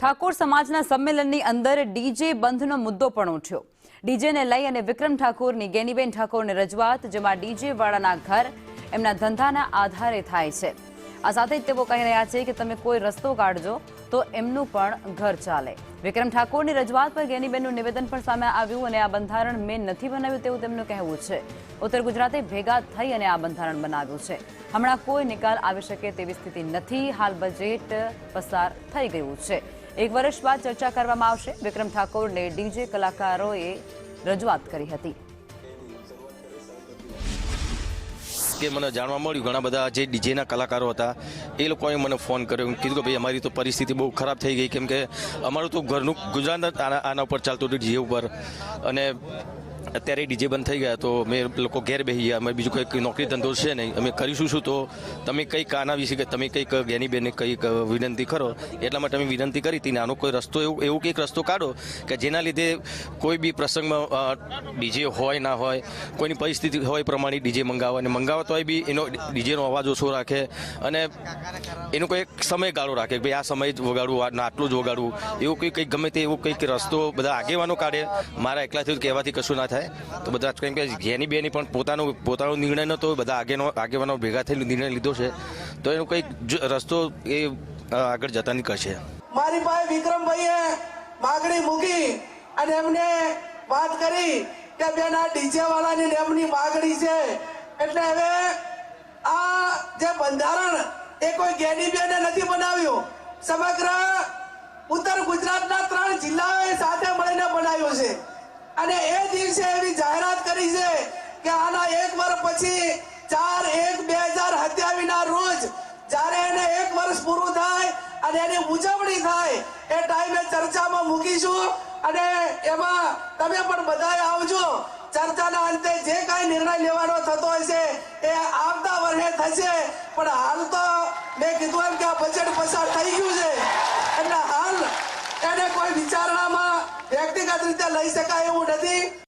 ઠાકોર સમાજના સંમેલનની અંદર ડીજે બંધનો મુદ્દો પણ ઉઠ્યો। ડીજેને લઈ અને વિક્રમ ઠાકોરની ગેનીબેન ઠાકોરની રજૂઆત, જેમાં ડીજે વાળાના ઘર એમના ધંધાના આધારે થાય છે। આ સાથે જ તેઓ કહી રહ્યા છે કે તમે કોઈ રસ્તો કાઢજો તો એમનું પણ ઘર ચાલે। વિક્રમ ઠાકોરની રજૂઆત પર ગેનીબેનનું નિવેદન પણ સામે આવ્યું અને આ બંધારણ મેં નથી બનાવ્યું તેવું તેમનું કહેવું છે। ઉત્તર ગુજરાતે ભેગા થઈ અને આ બંધારણ બનાવ્યું છે। હમણાં કોઈ નિકાલ આવી શકે તેવી સ્થિતિ નથી। હાલ બજેટ પસાર થઈ ગયું છે। 1 વર્ષ બાદ ચર્ચા કરવામાં આવશે। વિક્રમ ઠાકોરને ડીજે કલાકારોએ રજૂઆત કરી હતી। કે મને જાણવા મળ્યું ઘણા બધા જે ડીજેના કલાકારો હતા એ લોકોએ મને ફોન કર્યો, કીધું કે ભાઈ અમારી તો પરિસ્થિતિ બહુ ખરાબ થઈ ગઈ, કેમ કે અમારું તો ઘરનું ગુજરાત આના ઉપર ચાલતું હતું, ડીજે ઉપર, અને અત્યારે ડીજે બંધ થઈ ગયા તો મેં લોકો ઘેર બેસી ગયા। અમે બીજું કંઈક નોકરી ધંધો છે નહીં, અમે કરીશું શું? તો તમે કંઈક આના વિશે કે તમે કંઈક ગેનીબેનને કંઈક વિનંતી કરો, એટલા માટે અમે વિનંતી કરી હતી। આનો કોઈ રસ્તો એવું કંઈક રસ્તો કાઢો કે જેના લીધે કોઈ બી પ્રસંગમાં ડીજે હોય ના હોય, કોઈની પરિસ્થિતિ હોય પ્રમાણે ડીજે મંગાવો, અને મંગાવો તોય બી એનો ડીજેનો અવાજ ઓછો રાખે અને એનો કોઈ સમયગાળો રાખે, ભાઈ આ સમય જ વગાડવું, આટલું જ વગાડવું, એવું કંઈક ગમે તે એવું કંઈક રસ્તો બધા આગેવાનો કાઢે। મારા એકલાથી કહેવાથી કશું ના થાય, તો બધા કેમ કે ગેનીબેની પણ પોતાનો નિર્ણય નહોતો, બધા આગેવાનો ભેગા થઈને નિર્ણય લીધો છે, તો એનો કંઈક રસ્તો એ આગળ જતા નીકળશે। મારી પાસે વિક્રમભાઈએ માગણી મૂકી અને એમને વાત કરી કે બેન આ ડીજે વાળાની એમની માગણી છે, એટલે હવે આ જે બંધારણ એ કોઈ ગેનીબેને નથી બનાવ્યું, સમગ્ર ઉત્તર ગુજરાતના 3 જિલ્લાઓએ સાથે મળીને બનાવ્યું છે। અને એ દિવસે એવી જાહેરાત કરી છે કે આના 1 વર્ષ પછી 4/1/2027 ના રોજ જ્યારે એને 1 વર્ષ પૂરું થાય અને એની ઉજવણી થાય એ ટાઈમે ચર્ચામાં મૂકીશું, અને એમાં તમે પણ બધાએ આવજો। ચર્ચાના અંતે જે કાંઈ નિર્ણય લેવાનો થતો હશે એ આવતા વર્ષે થશે, પણ હાલ તો મેં કીધું એમ કે આ બજેટ પસાર થઈ ગયું છે, એટલે હાલ એને કોઈ વિચારણામાં વ્યક્તિગત રીતે લઈ શકાય એવું નથી।